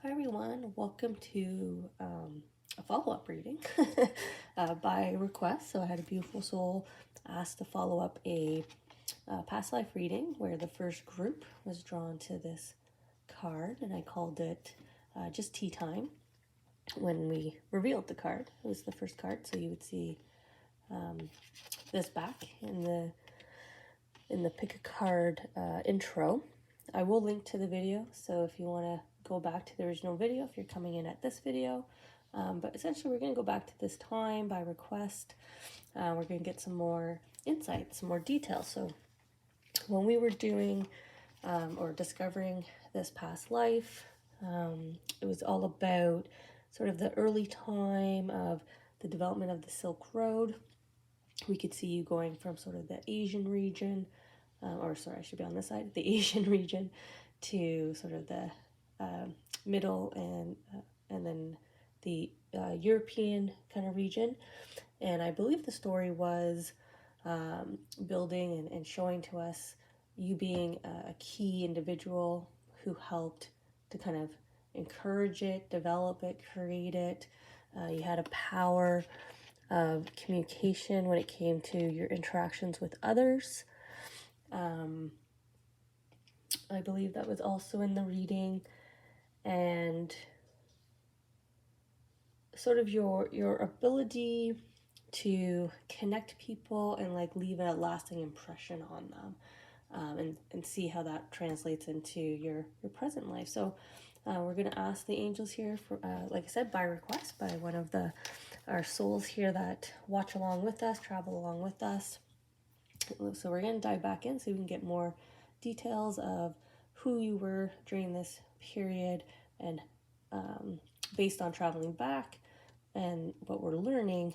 Hi everyone, welcome to a follow-up reading by request. So I had a beautiful soul asked to follow up a past life reading where the first group was drawn to this card, and I called it just tea time when we revealed the card. It was the first card, so you would see this back in the pick a card intro. I will link to the video, so if you want to go back to the original video, if you're coming in at this video, but essentially we're going to go back to this time by request. We're going to get some more insights, some more details. So when we were doing or discovering this past life, it was all about sort of the early time of the development of the Silk Road. We could see you going from sort of the Asian region, or sorry, I should be on this side, the Asian region, to sort of the middle and then the European kind of region. And I believe the story was building and showing to us you being a key individual who helped to kind of encourage it, develop it, create it. You had a power of communication when it came to your interactions with others. I believe that was also in the reading, and sort of your ability to connect people and like leave a lasting impression on them, and see how that translates into your present life. So we're going to ask the angels here for, like I said, by request by one of our souls here that watch along with us, travel along with us. So we're going to dive back in so we can get more details of who you were during this period, and based on traveling back and what we're learning,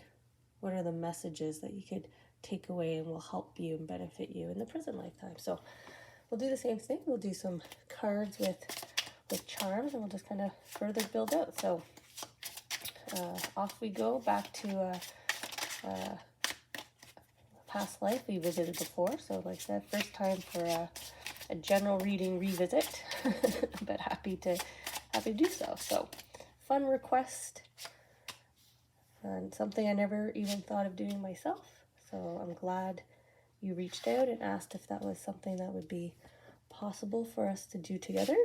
what are the messages that you could take away and will help you and benefit you in the present lifetime. So we'll do the same thing. We'll do some cards with charms, and we'll just kind of further build out. So off we go back to past life we visited before. So like I said, first time for a general reading revisit, but happy to do so. So fun request, and something I never even thought of doing myself. So I'm glad you reached out and asked if that was something that would be possible for us to do together.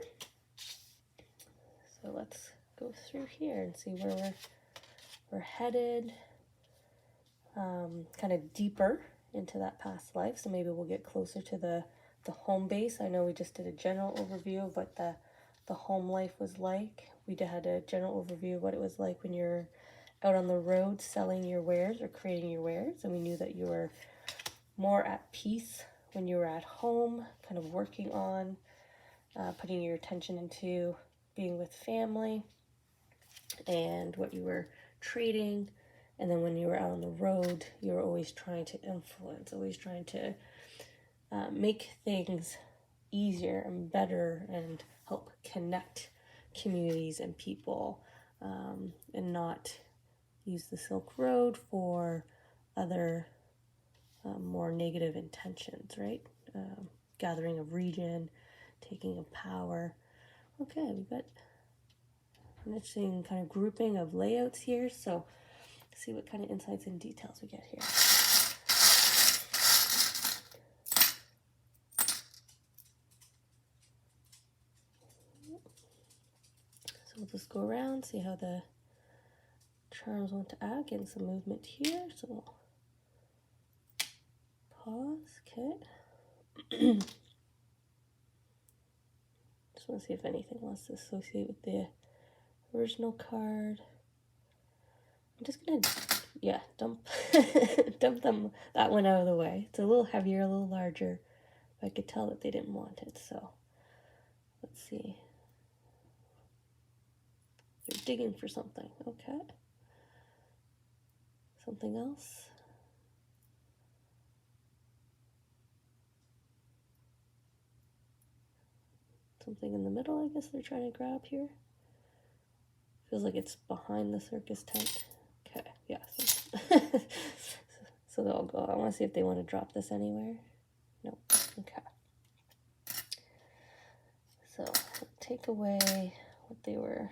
So let's go through here and see where we're headed, kind of deeper into that past life. So maybe we'll get closer to the home base. I know we just did a general overview of what the home life was like. We had a general overview of what it was like when you're out on the road selling your wares or creating your wares, and we knew that you were more at peace when you were at home, kind of working on putting your attention into being with family and what you were trading. And then when you were out on the road, you were always trying to influence, always trying to make things easier and better and help connect communities and people, and not use the Silk Road for other more negative intentions, right? Gathering of region, taking of power. Okay, we've got an interesting kind of grouping of layouts here. So let's see what kind of insights and details we get here. So we'll just go around, see how the charms want to add, getting some movement here. So we'll pause, okay. Just want to see if anything wants to associate with the original card. I'm just gonna, dump that one out of the way. It's a little heavier, a little larger, but I could tell that they didn't want it. So let's see. They're digging for something. Okay. Something else. Something in the middle, I guess they're trying to grab here. Feels like it's behind the circus tent. Okay, yeah. So they'll go. I want to see if they want to drop this anywhere. No. Okay. So take away what they were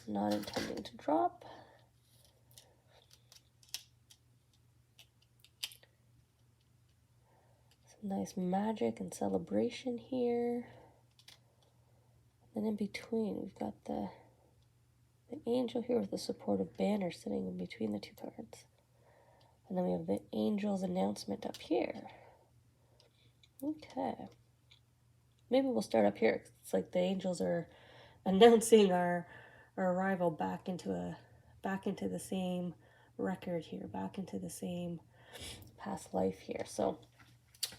not intending to drop. Some nice magic and celebration here. And in between, we've got the angel here with the supportive banner sitting in between the two cards. And then we have the angel's announcement up here. Okay. Maybe we'll start up here. It's like the angels are announcing our arrival back into the same record here, back into the same past life here. So,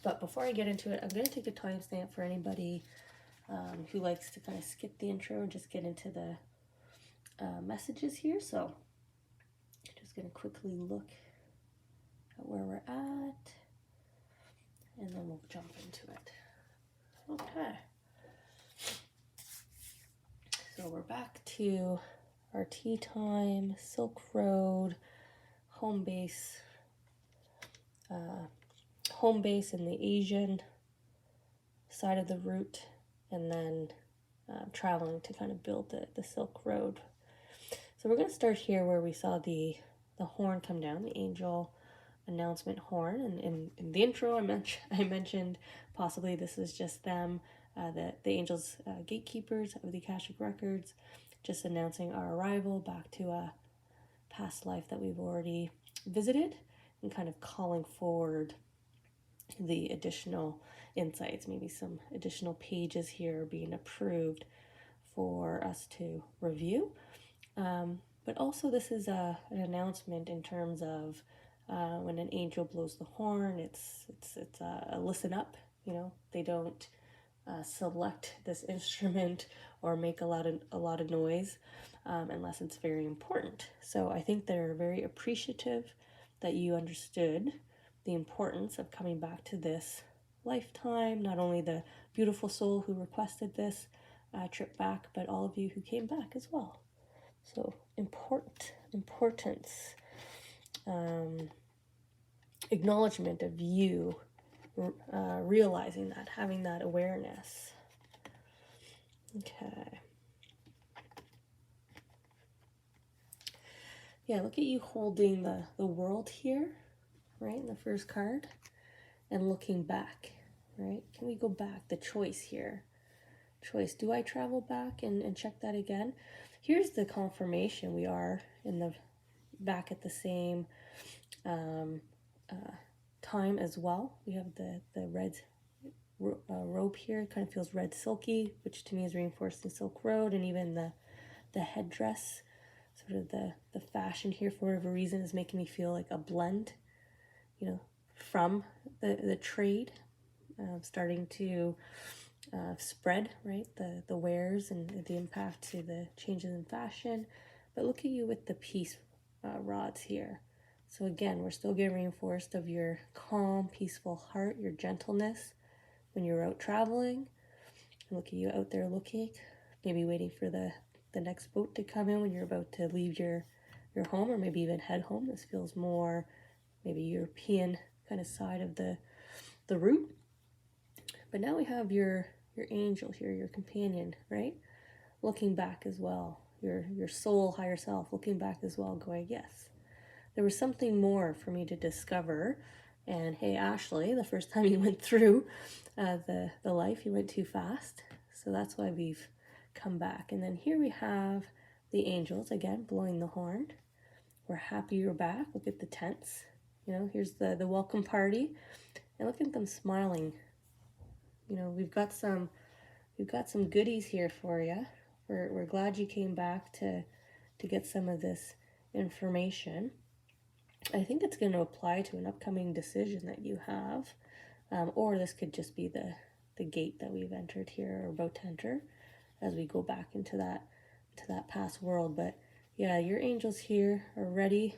but before I get into it, I'm going to take a timestamp for anybody who likes to kind of skip the intro and just get into the messages here. So I'm just going to quickly look at where we're at, and then we'll jump into it. Okay. So we're back to our tea time, Silk Road, home base in the Asian side of the route, and then traveling to kind of build the Silk Road. So we're going to start here where we saw the horn come down, the angel announcement horn, and in the intro I mentioned possibly this is just them, the angels, gatekeepers of the Akashic records, just announcing our arrival back to a past life that we've already visited, and kind of calling forward the additional insights, maybe some additional pages here being approved for us to review. But also this is an announcement in terms of when an angel blows the horn, it's a listen up. You know, they don't select this instrument or make a lot of noise unless it's very important. So I think they're very appreciative that you understood the importance of coming back to this lifetime, not only the beautiful soul who requested this trip back, but all of you who came back as well. So importance, acknowledgement of you realizing that, having that awareness. Okay. Yeah, look at you holding the world here, right, in the first card, and looking back, right? Can we go back? The choice here. Choice. Do I travel back and check that again? Here's the confirmation. We are back at the same time as well. We have the red robe here. It kind of feels red silky, which to me is reinforcing Silk Road, and even the headdress, sort of the fashion here for whatever reason is making me feel like a blend, you know, from the trade starting to spread, right, the wares and the impact to the changes in fashion. But look at you with the peace rods here. So again, we're still getting reinforced of your calm, peaceful heart, your gentleness when you're out traveling. And look at you out there looking, maybe waiting for the next boat to come in when you're about to leave your home, or maybe even head home. This feels more maybe European kind of side of the route. But now we have your angel here, your companion, right? Looking back as well. Your soul, higher self, looking back as well, going, yes, there was something more for me to discover. And hey, Ashley, the first time you went through the life, you went too fast. So that's why we've come back. And then here we have the angels, again, blowing the horn. We're happy you're back. Look at the tents. You know, here's the welcome party. And look at them smiling. You know, we've got some goodies here for you. We're glad you came back to get some of this information. I think it's going to apply to an upcoming decision that you have, or this could just be the gate that we've entered here, or about to enter, as we go back into that past world. But yeah, your angels here are ready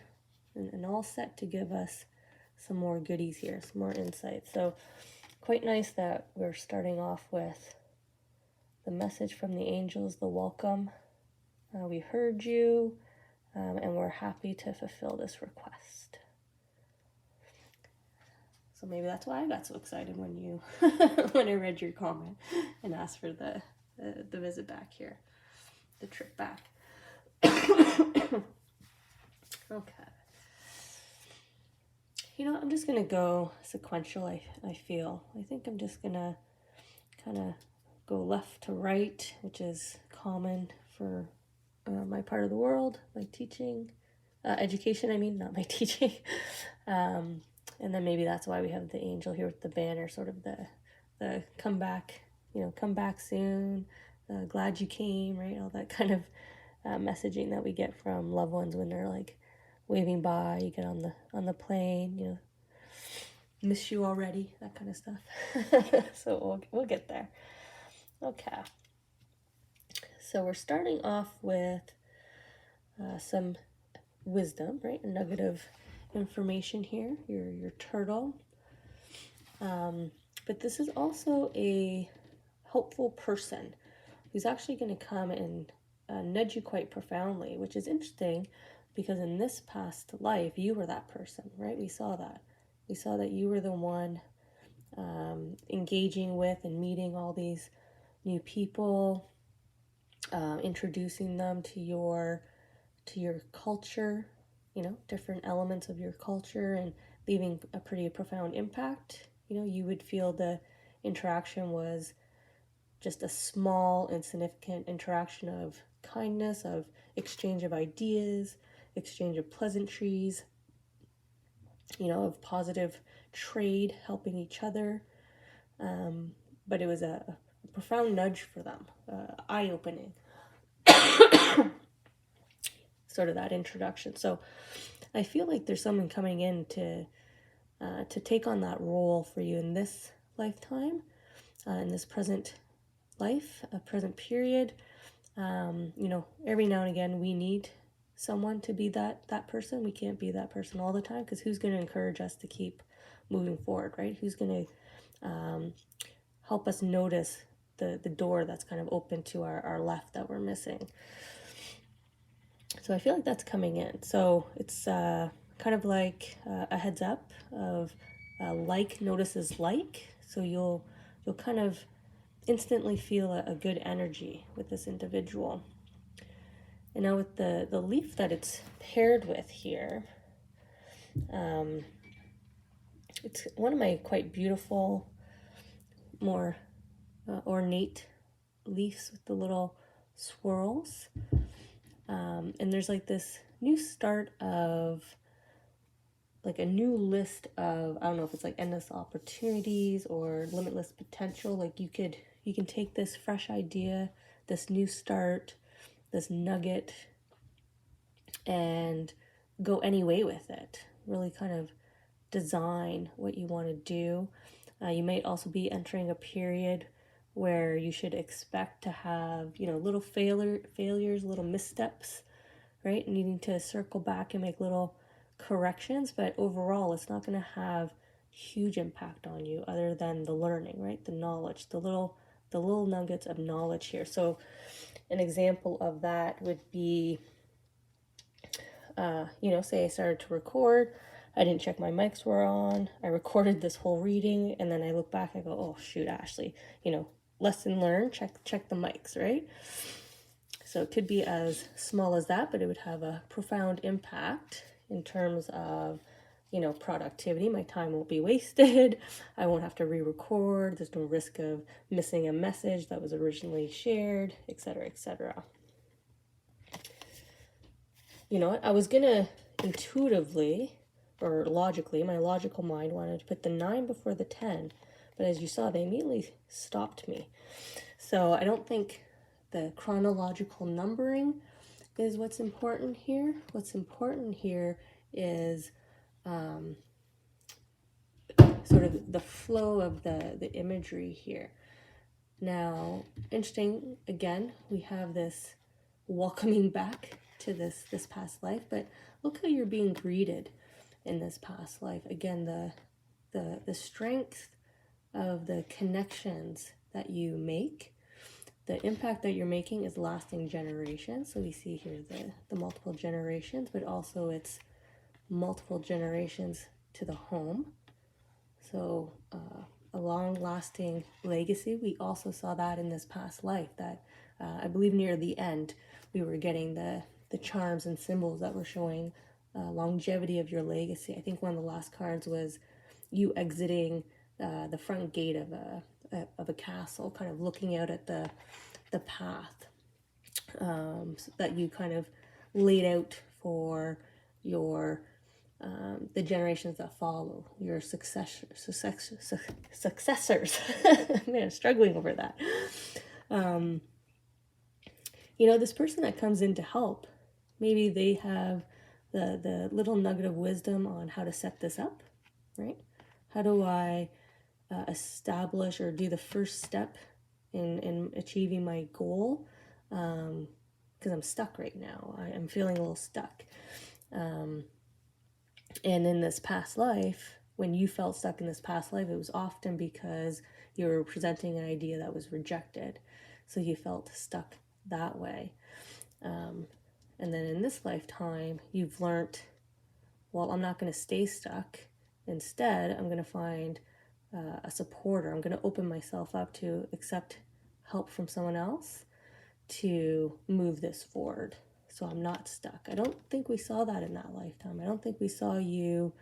and all set to give us some more goodies here, some more insights. So quite nice that we're starting off with the message from the angels, the welcome. We heard you, and we're happy to fulfill this request. So maybe that's why I got so excited when you when I read your comment and asked for the the visit back here, the trip back. Okay. You know, I'm just going to go sequential, I feel. I think I'm just going to kind of go left to right, which is common for my part of the world, my teaching, education, I mean, not my teaching. And then maybe that's why we have the angel here with the banner, sort of the come back, you know, come back soon, glad you came, right? All that kind of messaging that we get from loved ones when they're like waving by, you get on the plane, you know, miss you already, that kind of stuff. So we'll get there. Okay. So we're starting off with some wisdom, right? A nugget of information here. Your turtle. But this is also a hopeful person who's actually going to come and nudge you quite profoundly, which is interesting because in this past life, you were that person, right? We saw that. We saw that you were the one engaging with and meeting all these new people, introducing them to your culture, you know, different elements of your culture, and leaving a pretty profound impact. You know, you would feel the interaction was just a small, insignificant interaction of kindness, of exchange of ideas, exchange of pleasantries, you know, of positive trade, helping each other. But it was a profound nudge for them, eye-opening, sort of that introduction. So I feel like there's someone coming in to take on that role for you in this lifetime, in this present life, a present period. You know, every now and again we need someone to be that person. We can't be that person all the time, because who's going to encourage us to keep moving forward, right? Who's going to help us notice the door that's kind of open to our left that we're missing. So I feel like that's coming in. So it's kind of like a heads up of like notices like. So you'll kind of instantly feel a good energy with this individual. And now with the leaf that it's paired with here, it's one of my quite beautiful, more ornate leaves with the little swirls. And there's like this new start of like a new list of, I don't know if it's like endless opportunities or limitless potential. Like you can take this fresh idea, this new start, this nugget, and go any way with it. Really kind of design what you want to do. You might also be entering a period where you should expect to have, you know, little failures, little missteps, right? Needing to circle back and make little corrections, but overall it's not going to have huge impact on you other than the learning, right? The knowledge, the little nuggets of knowledge here. So an example of that would be, you know, say I started to record, I didn't check my mics were on, I recorded this whole reading, and then I look back, I go, oh shoot, Ashley, you know, lesson learned, check the mics, right? So it could be as small as that, but it would have a profound impact in terms of, you know, productivity. My time won't be wasted. I won't have to re-record. There's no risk of missing a message that was originally shared, etc., etc. You know what? I was going to intuitively or logically, my logical mind wanted to put the 9 before the 10, but as you saw, they immediately stopped me. So I don't think the chronological numbering is what's important here. What's important here is sort of the flow of the imagery here. Now, interesting, again, we have this welcoming back to this past life, but look how you're being greeted in this past life. Again, the strength of the connections that you make, the impact that you're making is lasting generations. So we see here the multiple generations, but also it's multiple generations to the home. So a long-lasting legacy. We also saw that in this past life, that I believe near the end we were getting the charms and symbols that were showing longevity of your legacy. I think one of the last cards was you exiting the front gate of a castle, kind of looking out at the path so that you kind of laid out for your the generations that follow, your successors. Man, struggling over that. This person that comes in to help, maybe they have the little nugget of wisdom on how to set this up, right? How do I establish or do the first step in achieving my goal? Because I'm stuck right now. I'm feeling a little stuck. And in this past life, when you felt stuck in this past life, it was often because you were presenting an idea that was rejected. So you felt stuck that way. And then in this lifetime, you've learned, well, I'm not going to stay stuck. Instead, I'm going to find a supporter. I'm going to open myself up to accept help from someone else to move this forward. So I'm not stuck. I don't think we saw that in that lifetime. I don't think we saw you,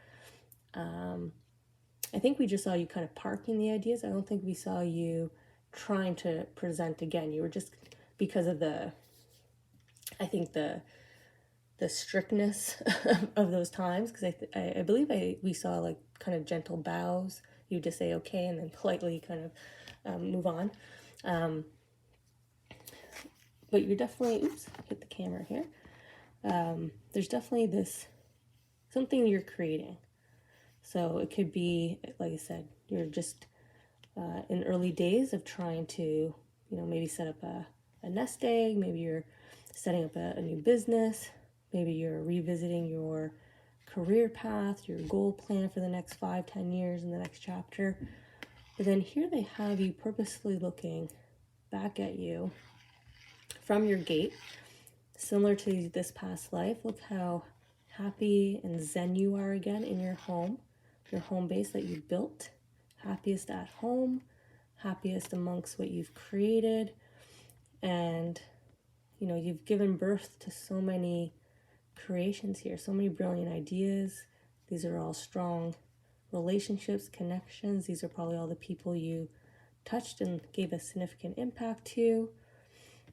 I think we just saw you kind of parking the ideas. I don't think we saw you trying to present again. You were just, because of the strictness of those times, because I believe we saw like kind of gentle bows. You just say okay and then politely kind of move on. But you're definitely, oops, hit the camera here. There's definitely this, something you're creating. So it could be, like I said, you're just in early days of trying to, maybe set up a nest egg. Maybe you're setting up a new business. Maybe you're revisiting your career path, your goal plan for the next 5-10 years in the next chapter. But then here they have you purposely looking back at you from your gate, similar to this past life. Look how happy and zen you are again in your home base that you built. Happiest at home, happiest amongst what you've created. And, you've given birth to so many creations here, so many brilliant ideas. These are all strong relationships, connections. These are probably all the people you touched and gave a significant impact to.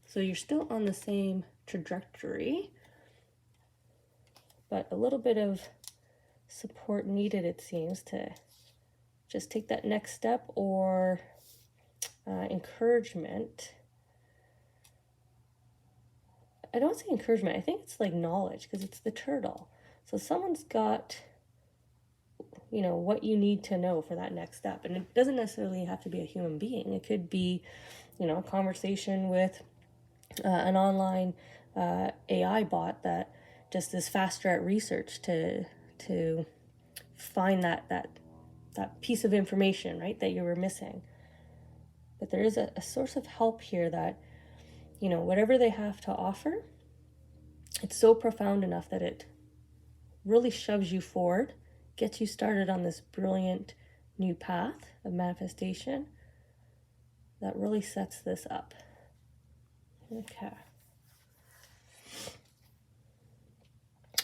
So you're still on the same trajectory, but a little bit of support needed, it seems, to just take that next step, or encouragement. I don't say encouragement. I think it's like knowledge, because it's the turtle. So someone's got, what you need to know for that next step. And it doesn't necessarily have to be a human being. It could be, a conversation with an online AI bot that just is faster at research to find that piece of information, right, that you were missing. But there is a source of help here that, whatever they have to offer, it's so profound enough that it really shoves you forward, gets you started on this brilliant new path of manifestation that really sets this up. Okay.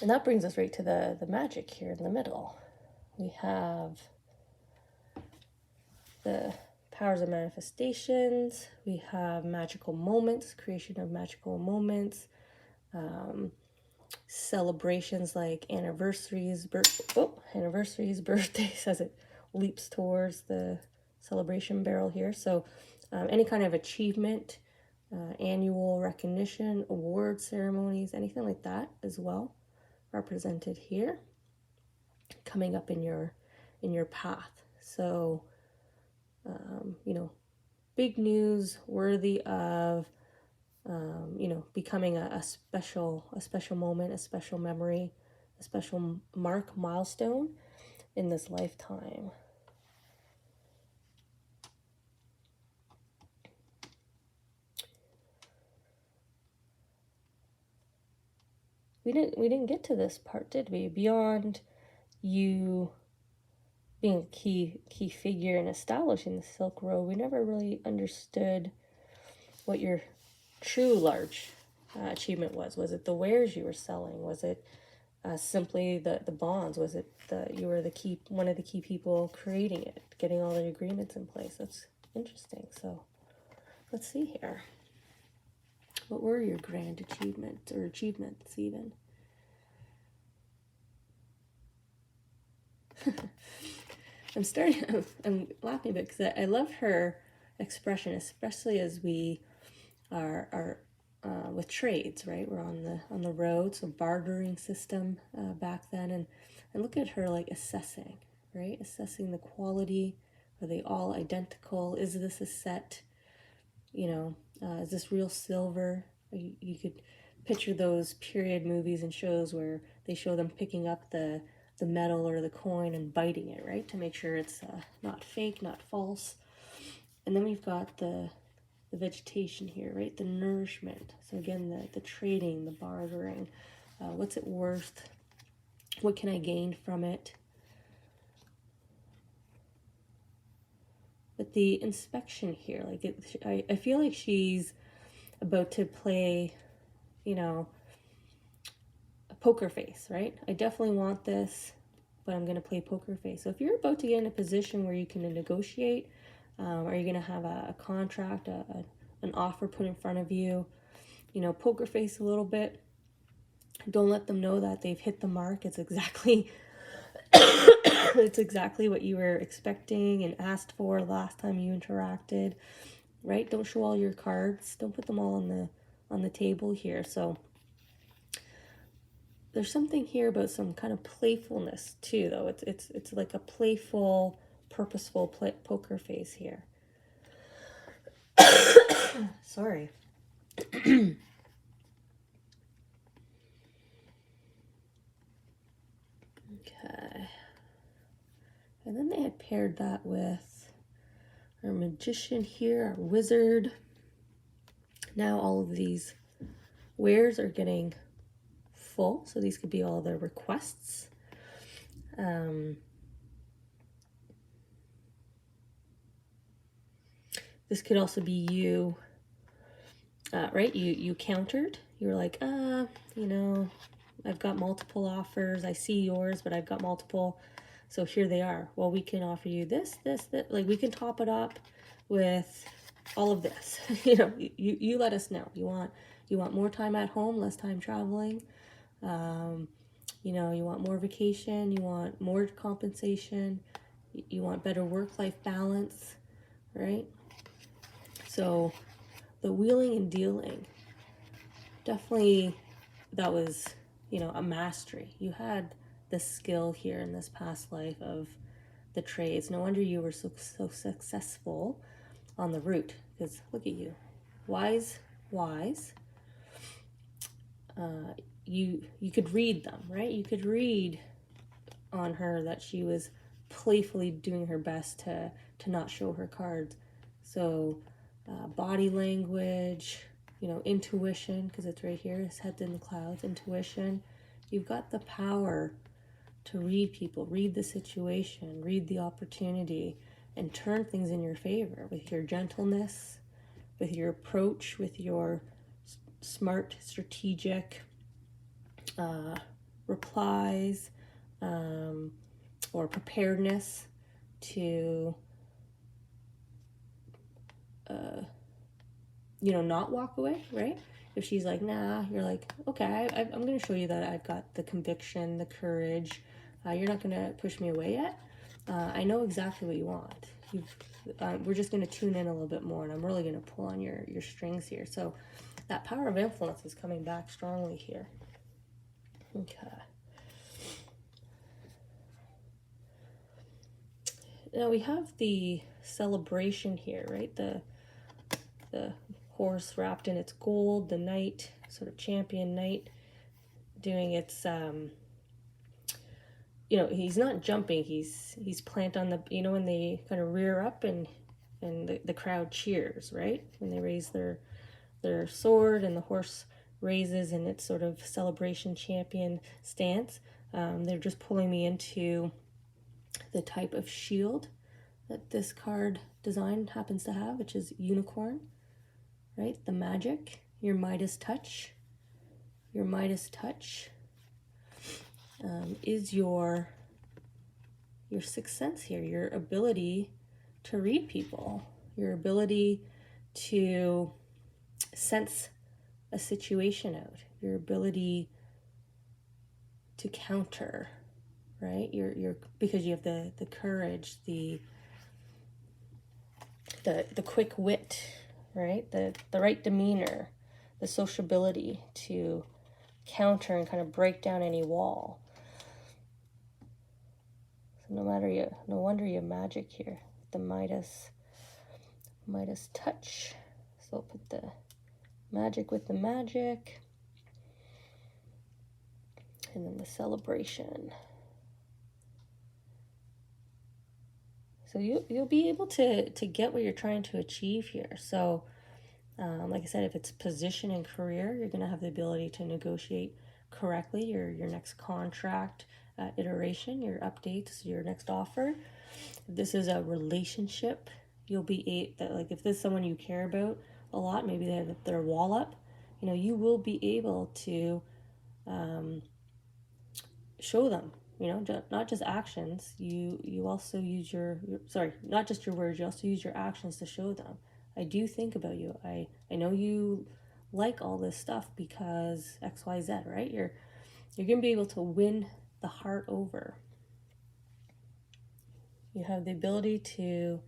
And that brings us right to the magic here in the middle. We have the powers of manifestations. We have magical moments, creation of magical moments, celebrations like anniversaries, birthdays, as it leaps towards the celebration barrel here. So any kind of achievement, annual recognition, award ceremonies, anything like that as well, represented here, coming up in your path. So big news, worthy of becoming a special moment, a special memory, a special milestone in this lifetime. We didn't get to this part, did we? Beyond you being a key figure in establishing the Silk Road, we never really understood what your true large achievement was. Was it the wares you were selling? Was it simply the bonds? Was it you were one of the key people creating it, getting all the agreements in place? That's interesting. So let's see here. What were your grand achievements or achievements even? I'm laughing a bit because I love her expression, especially as we are with trades, right? We're on the road, so bartering system back then, and look at her like assessing, right? Assessing the quality. Are they all identical? Is this a set? Is this real silver? You could picture those period movies and shows where they show them picking up the metal or the coin and biting it, right? To make sure it's not fake, not false. And then we've got the vegetation here, right? The nourishment. So again, the trading, the bartering. What's it worth? What can I gain from it? But the inspection here, like I feel like she's about to play, a poker face, right? I definitely want this, but I'm going to play poker face. So if you're about to get in a position where you can negotiate, are you going to have a contract, an offer put in front of you, poker face a little bit. Don't let them know that they've hit the mark. It's exactly what you were expecting and asked for last time you interacted, right? Don't show all your cards. Don't put them all on the table here. So there's something here about some kind of playfulness too, though. It's like a playful, purposeful poker face here. Sorry. Okay. And then they had paired that with our magician here, our wizard. Now all of these wares are getting full, so these could be all their requests. This could also be you, right? You countered. You were like, I've got multiple offers. I see yours, but I've got multiple. So here they are. Well, we can offer you this. Like we can top it up with all of this. You let us know. You want more time at home, less time traveling. You want more vacation. You want more compensation. You want better work-life balance, right? So the wheeling and dealing, definitely that was, a mastery. You had the skill here in this past life of the trades. No wonder you were so successful on the route, because look at you. Wise. You could read them, right? You could read on her that she was playfully doing her best to not show her cards. So body language, intuition, because it's right here, his head's in the clouds, intuition. You've got the power to read people, read the situation, read the opportunity, and turn things in your favor with your gentleness, with your approach, with your smart, strategic replies, or preparedness to not walk away, right? If she's like, nah, you're like, okay, I'm going to show you that I've got the conviction, the courage. You're not going to push me away yet. I know exactly what you want. We're just going to tune in a little bit more, and I'm really going to pull on your strings here. So that power of influence is coming back strongly here. Okay. Now we have the celebration here, right? The horse wrapped in its gold, the knight, sort of champion knight, doing its he's not jumping, he's plant on the, when they kind of rear up and the crowd cheers, right? When they raise their sword and the horse raises in its sort of celebration champion stance. They're just pulling me into the type of shield that this card design happens to have, which is unicorn, right? The magic, your Midas touch. Your Midas touch is your sixth sense here, your ability to read people, your ability to sense a situation out, your ability to counter, right? You're because you have the courage, the quick wit, right? The right demeanor, the sociability to counter and kind of break down any wall. So no wonder you have magic here. The Midas touch. So I'll put the magic with the magic. And then the celebration. So you'll be able to get what you're trying to achieve here. So like I said, if it's position and career, you're going to have the ability to negotiate correctly your next contract iteration, your updates, your next offer. If this is a relationship, you'll be like if this is someone you care about a lot, maybe they have their wall up, you will be able to show them, not just actions. You also use not just your words, you also use your actions to show them, I do think about you. I know you like all this stuff because XYZ, right? You're gonna be able to win the heart over. You have the ability to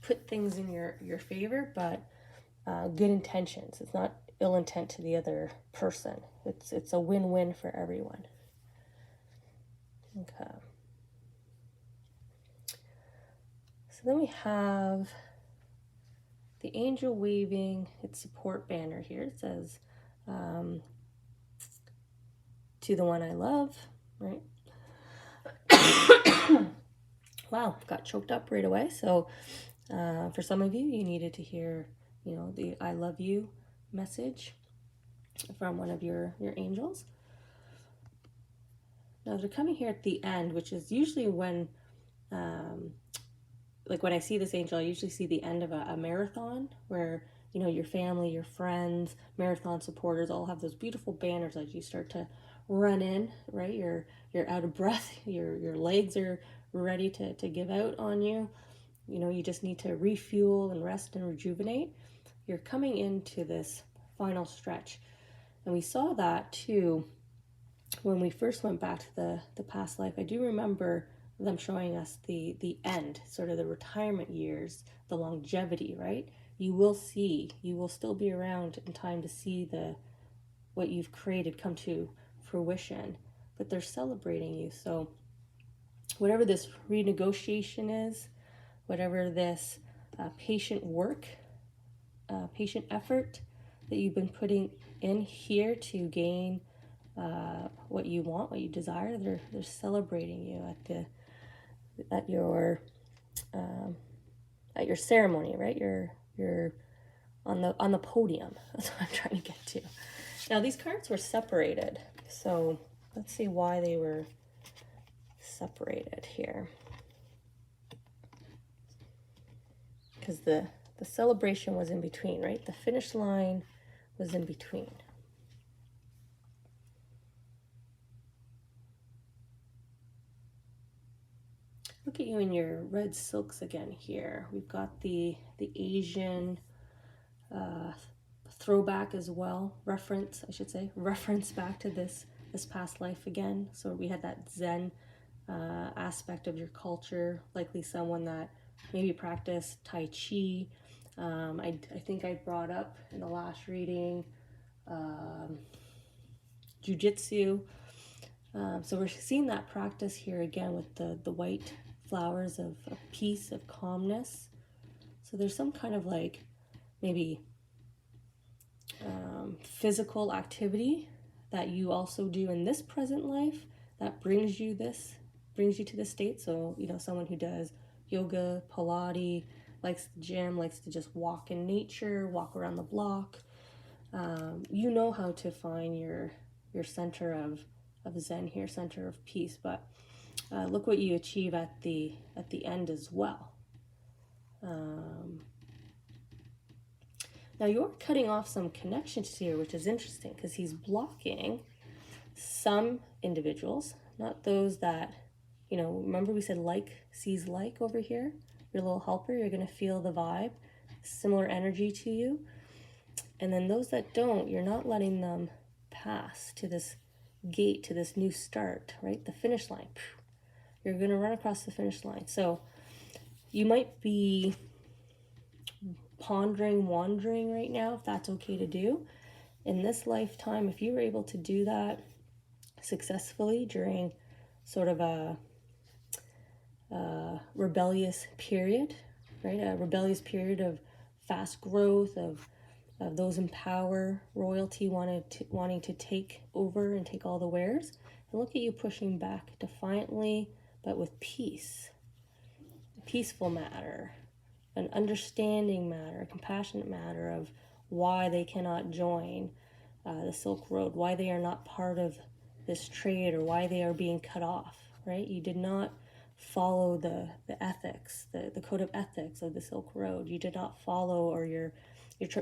put things in your favor, but good intentions. It's not ill intent to the other person. It's a win-win for everyone. Okay. So then we have the angel waving its support banner here. It says, to the one I love, right? Wow, got choked up right away. So for some of you, you needed to hear, the I love you message from one of your angels. Now they're coming here at the end, which is usually when, like when I see this angel, I usually see the end of a marathon where, your family, your friends, marathon supporters all have those beautiful banners as you start to run in, right? You're out of breath, your legs are ready to give out on you. You just need to refuel and rest and rejuvenate. You're coming into this final stretch. And we saw that too when we first went back to the past life. I do remember them showing us the end, sort of the retirement years, the longevity, right? You will still be around in time to see what you've created come to fruition, but they're celebrating you. So whatever this renegotiation is, whatever this patient work, patient effort that you've been putting in here to gain what you want, what you desire, they're celebrating you at your ceremony, right? You're on the podium. That's what I'm trying to get to. Now these cards were separated, so let's see why they were separated here. Because the celebration was in between, right? The finish line was in between. Look at you in your red silks again here. We've got the Asian throwback as well, reference back to this past life again. So we had that Zen aspect of your culture, likely someone that maybe practiced Tai Chi. I think I brought up in the last reading Jiu-Jitsu. So we're seeing that practice here again with the white flowers of peace, of calmness. So there's some kind of like maybe physical activity that you also do in this present life that brings you to this state. So, someone who does yoga, Pilates, likes the gym, likes to just walk in nature, walk around the block. You know how to find your center of Zen here, center of peace. But look what you achieve at the end as well. Now you're cutting off some connections here, which is interesting because he's blocking some individuals, not those that, you know, remember we said like sees like over here, your little helper, you're going to feel the vibe, similar energy to you. And then those that don't, you're not letting them pass to this gate, to this new start, right? The finish line. You're going to run across the finish line. So you might be pondering, wandering right now, if that's okay to do. In this lifetime, if you were able to do that successfully during sort of a rebellious period, right? A rebellious period of fast growth, of those in power, royalty wanting to take over and take all the wares. And look at you pushing back defiantly, but with peace, a peaceful matter, an understanding matter, a compassionate matter of why they cannot join the Silk Road, why they are not part of this trade, or why they are being cut off, right? You did not follow the ethics, the code of ethics of the Silk Road. You did not follow, or you're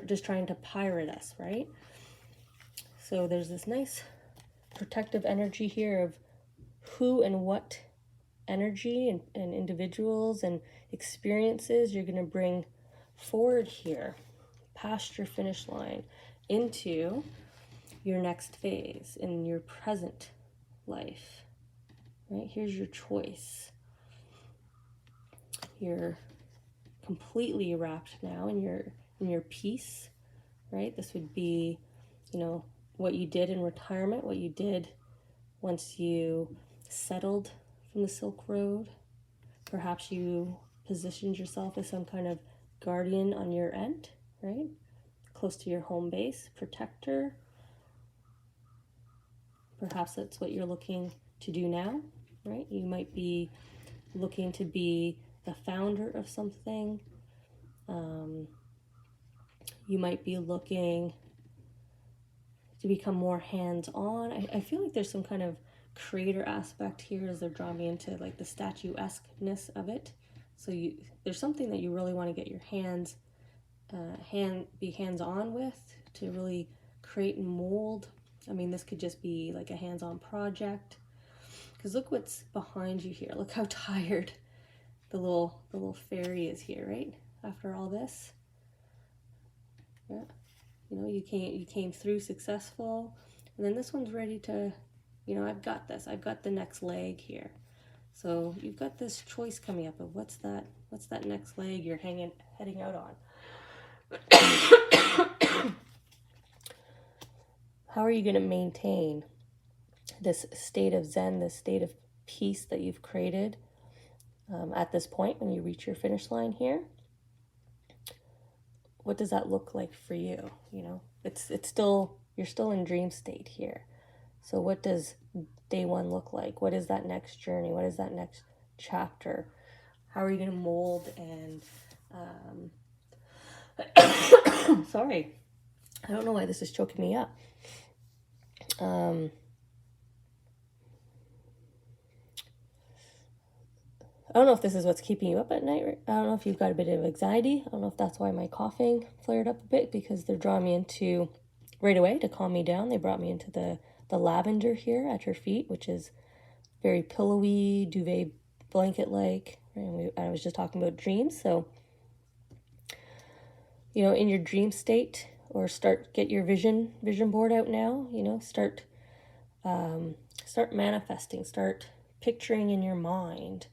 just trying to pirate us, right? So there's this nice protective energy here of who and what energy and individuals and experiences you're going to bring forward here, past your finish line, into your next phase in your present life, right? Here's your choice. You're completely wrapped now in your peace, right? This would be, you know, what you did in retirement, what you did once you settled from the Silk Road. Perhaps you positioned yourself as some kind of guardian on your end, right? Close to your home base, protector. Perhaps that's what you're looking to do now, right? You might be looking to be the founder of something. You might be looking to become more hands-on. I feel like there's some kind of creator aspect here as they're drawing me into like the statuesque-ness of it. So there's something that you really want to get your be hands-on with to really create and mold. I mean, this could just be like a hands-on project. Because look what's behind you here. Look how tired the little fairy is here, right? After all this. Yeah. You know, you came through successful. And then this one's ready to, you know, I've got this. I've got the next leg here. So you've got this choice coming up of what's that next leg you're heading out on. How are you going to maintain this state of Zen, this state of peace that you've created at this point when you reach your finish line here? What does that look like for you? You know, it's still, you're still in dream state here. So what does day one look like? What is that next journey? What is that next chapter? How are you going to mold and sorry, I don't know why this is choking me up. I don't know if this is what's keeping you up at night. I don't know if you've got a bit of anxiety. I don't know if that's why my coughing flared up a bit, because they're drawing me into, right away to calm me down, they brought me into the lavender here at your feet, which is very pillowy, duvet blanket-like. And I was just talking about dreams. So, you know, in your dream state, or get your vision board out now, you know, start manifesting, start picturing in your mind,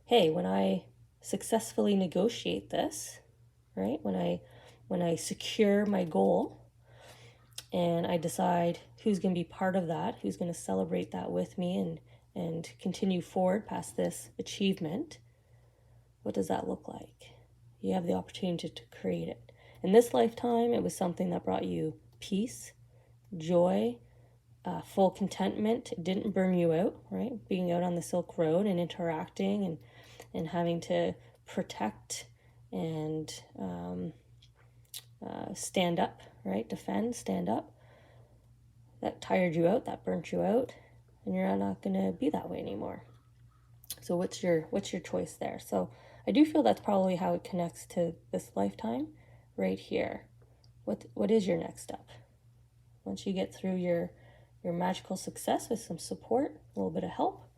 hey, when I successfully negotiate this, right? When I secure my goal and I decide who's going to be part of that, who's going to celebrate that with me and continue forward past this achievement, what does that look like? You have the opportunity to create it. In this lifetime, it was something that brought you peace, joy, full contentment. It didn't burn you out, right? Being out on the Silk Road and interacting and having to protect and stand up, right? Defend, stand up. That tired you out, that burnt you out, and you're not going to be that way anymore. So what's your choice there? So I do feel that's probably how it connects to this lifetime right here. What is your next step? Once you get through your magical success with some support, a little bit of help,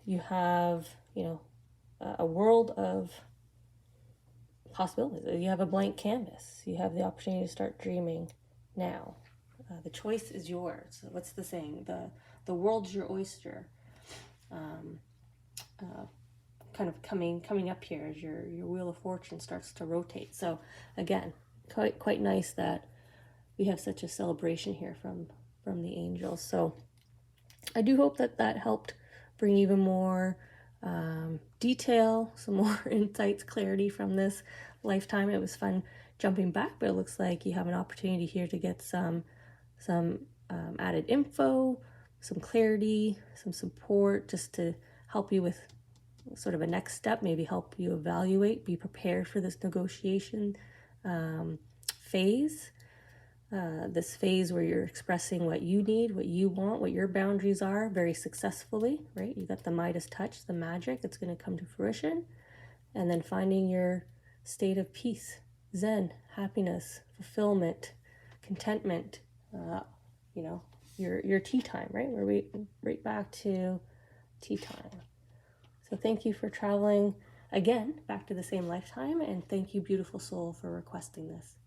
you have, you know, a world of possibilities. You have a blank canvas. You have the opportunity to start dreaming now. The choice is yours. What's the saying? The world's your oyster. Kind of coming up here as your wheel of fortune starts to rotate. So again, quite nice that we have such a celebration here from the angels. So I do hope that helped bring even more detail, some more insights, clarity from this lifetime. It was fun jumping back, but it looks like you have an opportunity here to get some added info, some clarity, some support, just to help you with sort of a next step, maybe help you evaluate, be prepared for this negotiation phase. This phase where you're expressing what you need, what you want, what your boundaries are very successfully, right? You got the Midas touch, the magic, it's going to come to fruition. And then finding your state of peace, zen, happiness, fulfillment, contentment, you know, your tea time, right? We're right back to tea time. So thank you for traveling again back to the same lifetime, and thank you, beautiful soul, for requesting this.